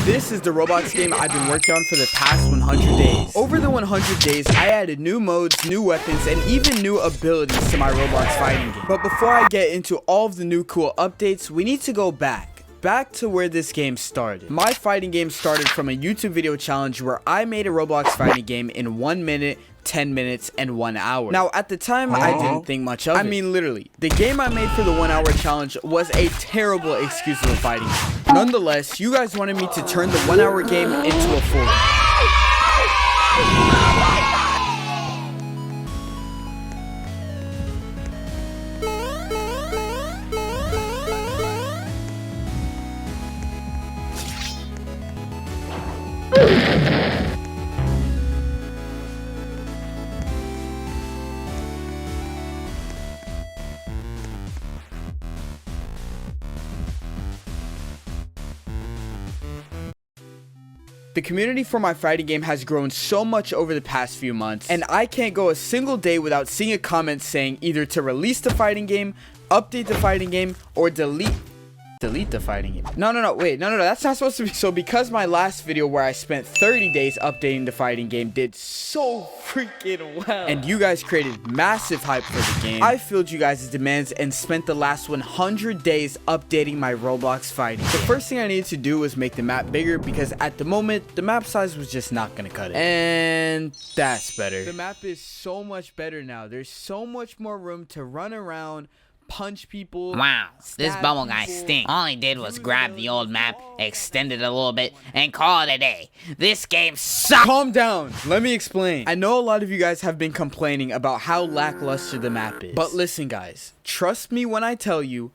This is the Roblox game I've been working on for the past 100 days. Over the 100 days, I added new modes, new weapons, and even new abilities to my Roblox fighting game. But before I get into all of the new cool updates, we need to go back to where this game started. My fighting game started from a YouTube video challenge where I made a Roblox fighting game in 1 minute, 10 minutes, and 1 hour. Now, at the time, I didn't think much of it. I mean, literally, the game I made for the 1 hour challenge was a terrible excuse of a fighting game. Nonetheless, you guys wanted me to turn the 1 hour game into a full game. The community for my fighting game has grown so much over the past few months, and I can't go a single day without seeing a comment saying either to release the fighting game, update the fighting game, or delete the fighting game. No, that's not supposed to be. So because my last video where I spent 30 days updating the fighting game did so freaking well, and you guys created massive hype for the game, I filled you guys' demands and spent the last 100 days updating my Roblox fighting game. The first thing I needed to do was make the map bigger because at the moment, the map size was just not gonna cut it. And that's better. The map is so much better now. There's so much more room to run around, punch people. Wow, this bubble guy stinks. All he did was grab the old map, extend it a little bit, and call it a day. This game sucks. Calm down. Let me explain. I know a lot of you guys have been complaining about how lackluster the map is. But listen, guys. Trust me when I tell you,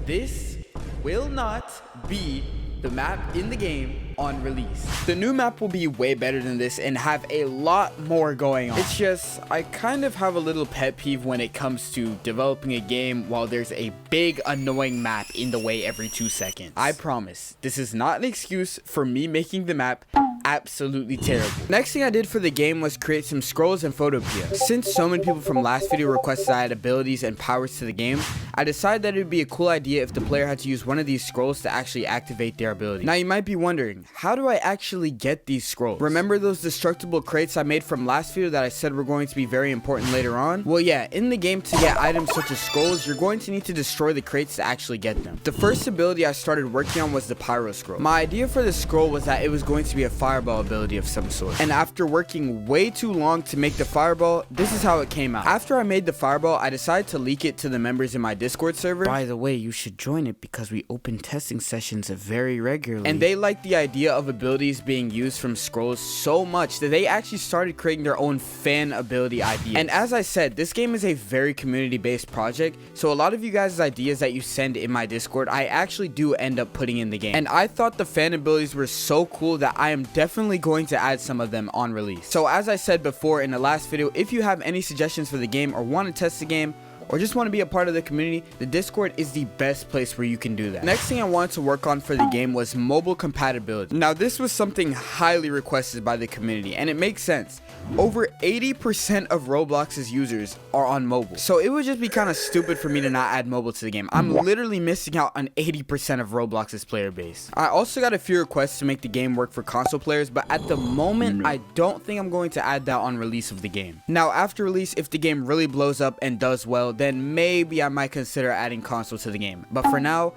this will not be the map in the game on release. The new map will be way better than this and have a lot more going on. It's just, I kind of have a little pet peeve when it comes to developing a game while there's a big annoying map in the way every 2 seconds. I promise, this is not an excuse for me making the map absolutely terrible. Next thing I did for the game was create some scrolls and photopia. Since so many people from last video requested I add abilities and powers to the game, I decided that it would be a cool idea if the player had to use one of these scrolls to actually activate their ability. Now you might be wondering, how do I actually get these scrolls? Remember those destructible crates I made from last video that I said were going to be very important later on? Well, yeah, in the game to get items such as scrolls, you're going to need to destroy the crates to actually get them. The first ability I started working on was the pyro scroll. My idea for this scroll was that it was going to be a fireball ability of some sort. And after working way too long to make the fireball, this is how it came out. After I made the fireball, I decided to leak it to the members in my Discord server. By the way, you should join it because we open testing sessions very regularly. And they liked the idea of abilities being used from scrolls so much that they actually started creating their own fan ability ideas. And as I said, this game is a very community-based project, so a lot of you guys' ideas that you send in my Discord, I actually do end up putting in the game. And I thought the fan abilities were so cool that I am definitely going to add some of them on release. So as I said before in the last video, if you have any suggestions for the game or want to test the game, or just want to be a part of the community, the Discord is the best place where you can do that. Next thing I wanted to work on for the game was mobile compatibility. Now this was something highly requested by the community, and it makes sense. Over 80% of Roblox's users are on mobile, so it would just be kind of stupid for me to not add mobile to the game. I'm literally missing out on 80% of Roblox's player base. I also got a few requests to make the game work for console players, but at the moment, I don't think I'm going to add that on release of the game. Now after release, if the game really blows up and does well, then maybe I might consider adding console to the game. But for now,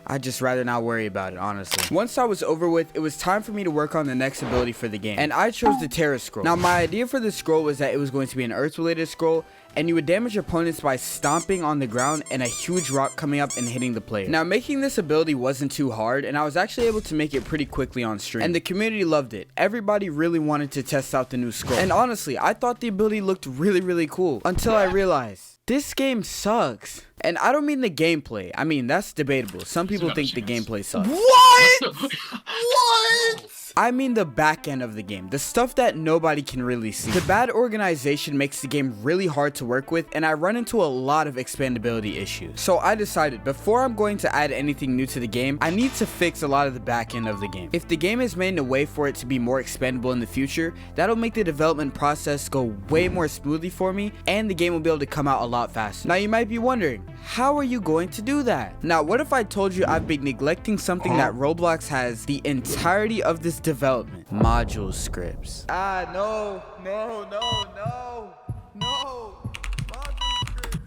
I'd just rather not worry about it, honestly. Once that was over with, it was time for me to work on the next ability for the game. And I chose the Terra scroll. Now, my idea for this scroll was that it was going to be an Earth-related scroll, and you would damage opponents by stomping on the ground and a huge rock coming up and hitting the player. Now, making this ability wasn't too hard, and I was actually able to make it pretty quickly on stream. And the community loved it. Everybody really wanted to test out the new scroll. And honestly, I thought the ability looked really cool until I realized this game sucks. And I don't mean the gameplay. I mean, that's debatable. Some people think the gameplay sucks. What? What? I mean the back end of the game, the stuff that nobody can really see. The bad organization makes the game really hard to work with, and I run into a lot of expandability issues. So I decided before I'm going to add anything new to the game, I need to fix a lot of the back end of the game. If the game is made in a way for it to be more expandable in the future, that'll make the development process go way more smoothly for me, and the game will be able to come out a lot faster. Now you might be wondering, how are you going to do that? Now what if I told you I've been neglecting something that Roblox has the entirety of this development? Module scripts. No. Module scripts.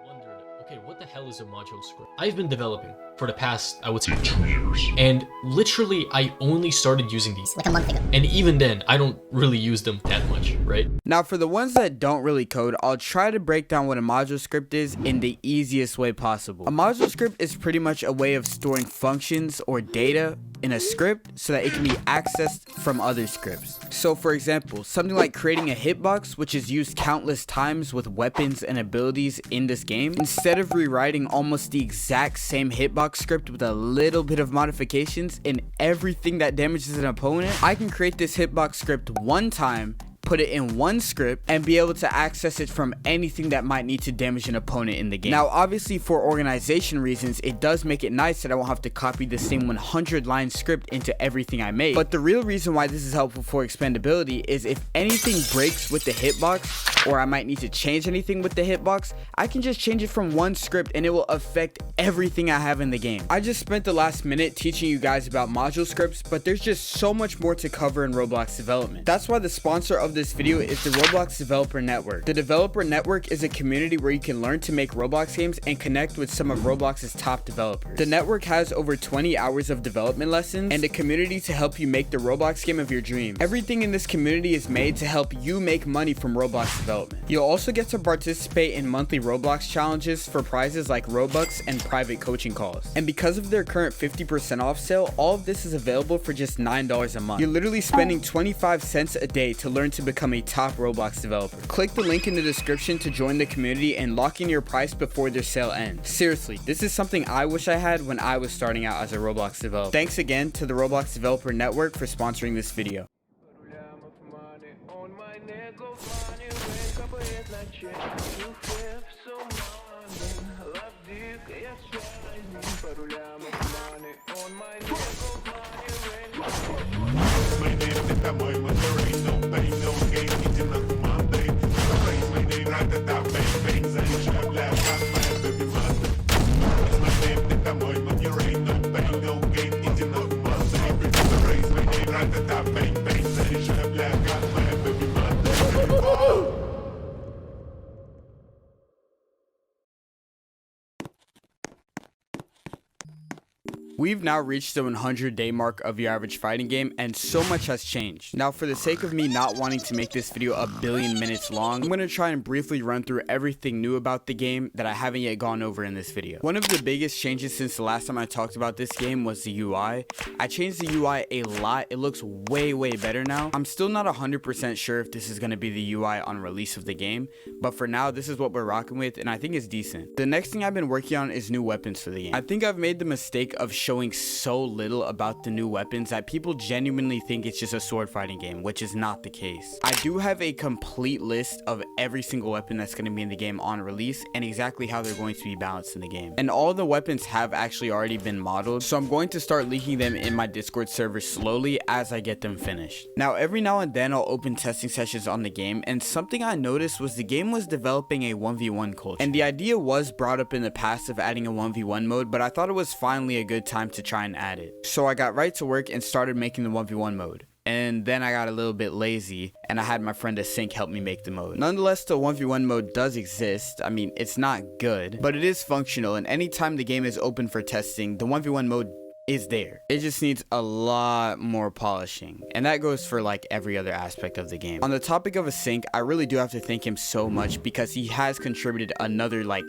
Wondered, okay, what the hell is a module script? I've been developing for the past, I would say, 2 years. And literally, I only started using these like a month ago. And even then, I don't really use them that much, right? Now for the ones that don't really code, I'll try to break down what a module script is in the easiest way possible. A module script is pretty much a way of storing functions or data in a script so that it can be accessed from other scripts. So for example, something like creating a hitbox, which is used countless times with weapons and abilities in this game, instead of rewriting almost the exact same hitbox script with a little bit of modifications in everything that damages an opponent, I can create this hitbox script one time, put it in one script, and be able to access it from anything that might need to damage an opponent in the game. Now obviously for organization reasons, it does make it nice that I won't have to copy the same 100-line script into everything I make, but the real reason why this is helpful for expandability is if anything breaks with the hitbox, or I might need to change anything with the hitbox, I can just change it from one script and it will affect everything I have in the game. I just spent the last minute teaching you guys about module scripts, but there's just so much more to cover in Roblox development. That's why the sponsor of this video is the Roblox Developer Network. The Developer Network is a community where you can learn to make Roblox games and connect with some of Roblox's top developers. The network has over 20 hours of development lessons and a community to help you make the Roblox game of your dreams. Everything in this community is made to help you make money from Roblox development. You'll also get to participate in monthly Roblox challenges for prizes like Robux and private coaching calls. And because of their current 50% off sale, all of this is available for just $9 a month. You're literally spending 25 cents a day to learn to become a top Roblox developer. Click the link in the description to join the community and lock in your price before their sale ends. Seriously, this is something I wish I had when I was starting out as a Roblox developer. Thanks again to the Roblox Developer Network for sponsoring this video. We've now reached the 100-day mark of your average fighting game, and so much has changed. Now, for the sake of me not wanting to make this video a billion minutes long, I'm going to try and briefly run through everything new about the game that I haven't yet gone over in this video. One of the biggest changes since the last time I talked about this game was the UI. I changed the UI a lot. It looks way better now. I'm still not 100% sure if this is going to be the UI on release of the game, but for now, this is what we're rocking with, and I think it's decent. The next thing I've been working on is new weapons for the game. I think I've made the mistake of showing so little about the new weapons that people genuinely think it's just a sword fighting game, which is not the case. I do have a complete list of every single weapon that's going to be in the game on release and exactly how they're going to be balanced in the game. And all the weapons have actually already been modeled, so I'm going to start leaking them in my Discord server slowly as I get them finished. Now, every now and then I'll open testing sessions on the game, and something I noticed was the game was developing a 1v1 culture. And the idea was brought up in the past of adding a 1v1 mode, but I thought it was finally a good time to try and add it. So I got right to work and started making the 1v1 mode. And then I got a little bit lazy and I had my friend Async help me make the mode. Nonetheless, the 1v1 mode does exist. I mean, it's not good, but it is functional, and anytime the game is open for testing, the 1v1 mode is there. It just needs a lot more polishing, and that goes for like every other aspect of the game. On the topic of Async, I really do have to thank him so much because he has contributed another like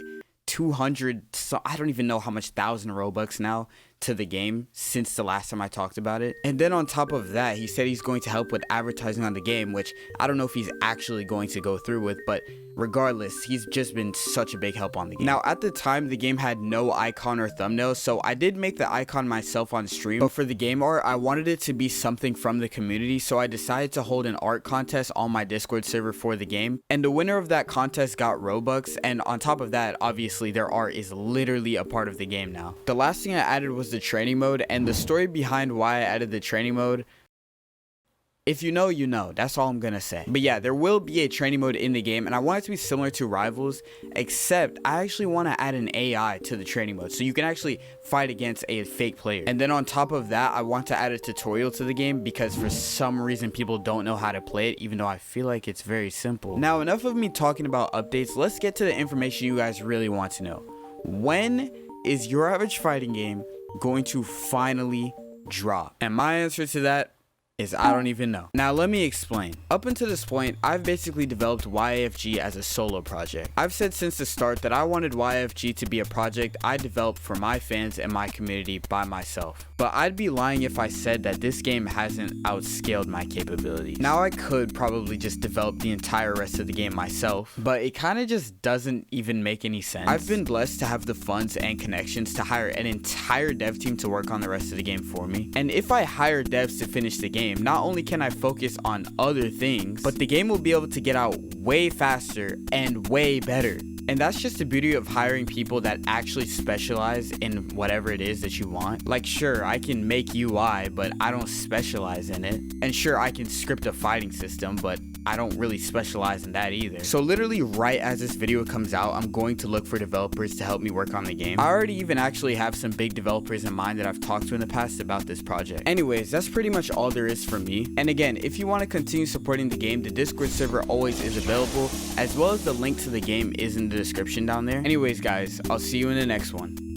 200, so I don't even know how much, 1,000 Robux now to the game since the last time I talked about it. And then on top of that, he said he's going to help with advertising on the game, which I don't know if he's actually going to go through with, but regardless, he's just been such a big help on the game. Now, at the time, the game had no icon or thumbnail, so I did make the icon myself on stream, but for the game art, I wanted it to be something from the community, so I decided to hold an art contest on my Discord server for the game, and the winner of that contest got Robux, and on top of that, obviously, their art is literally a part of the game now. The last thing I added was the training mode, and the story behind why I added the training mode, if you know, you know. That's all I'm gonna say. But yeah, there will be a training mode in the game, and I want it to be similar to Rivals, except I actually want to add an AI to the training mode, so you can actually fight against a fake player. And then on top of that, I want to add a tutorial to the game, because for some reason people don't know how to play it, even though I feel like it's very simple. Now, enough of me talking about updates. Let's get to the information you guys really want to know. When is Your Average Fighting Game going to finally drop? And my answer to that is I don't even know. Now let me explain. Up until this point, I've basically developed YFG as a solo project. I've said since the start that I wanted YFG to be a project I developed for my fans and my community by myself. But I'd be lying if I said that this game hasn't outscaled my capabilities. Now I could probably just develop the entire rest of the game myself, but it kind of just doesn't even make any sense. I've been blessed to have the funds and connections to hire an entire dev team to work on the rest of the game for me. And if I hire devs to finish the game, not only can I focus on other things, but the game will be able to get out way faster and way better. And that's just the beauty of hiring people that actually specialize in whatever it is that you want. Like, sure, I can make UI, but I don't specialize in it. And sure, I can script a fighting system, but I don't really specialize in that either. So literally right as this video comes out, I'm going to look for developers to help me work on the game. I already even actually have some big developers in mind that I've talked to in the past about this project. Anyways, that's pretty much all there is for me. And again, if you want to continue supporting the game, the Discord server always is available, as well as the link to the game is in the description down there. Anyways guys, I'll see you in the next one.